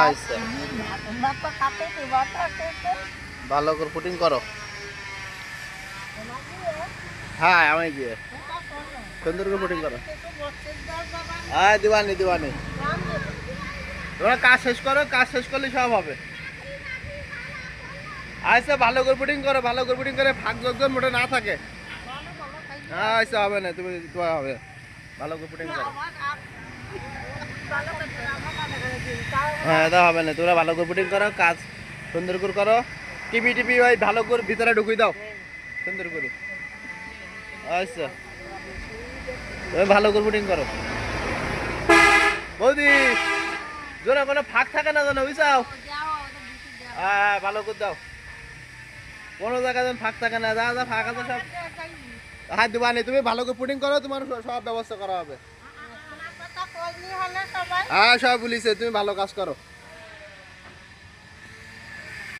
আচ্ছা ভালো করে পুটিং করো। হ্যাঁ আমি গিয়ে সুন্দর করে পুটিং করো। হ্যাঁ দিবানি দিবানি, তোমরা কাজ শেষ করো, কাজ শেষ করলে সব হবে। আচ্ছা ভালো করে পুটিং করো, ভালো করে পুটিং করে ফাঁক যোগজন মোটে না থাকে। আচ্ছা হবে না, তুমি তোমার হবে, ভালো করে পুটিং করো। হ্যাঁ এটা হবে না, তোমরা ভালো করে পুটিং করো, কাজ সুন্দর করে করো। টিপি টিপি ওই ভালো করে ভিতরে ঢুকিয়ে দাও সুন্দর করে। আচ্ছা তুমি ভালো করে পুটিং করো বৌদি, জোরে কোনো ফাঁক থাকে না জানো বুঝাও। হ্যাঁ ভালো করে দাও, কোনো জায়গায় যেন ফাঁক থাকে না, যা যা ফাঁক আছে সব। হ্যাঁ দিবানি, তুমি ভালো করে পুটিং করো, তোমার সব ব্যবস্থা করা হবে। হ্যাঁ সব বলিছে, তুমি ভালো কাজ করো।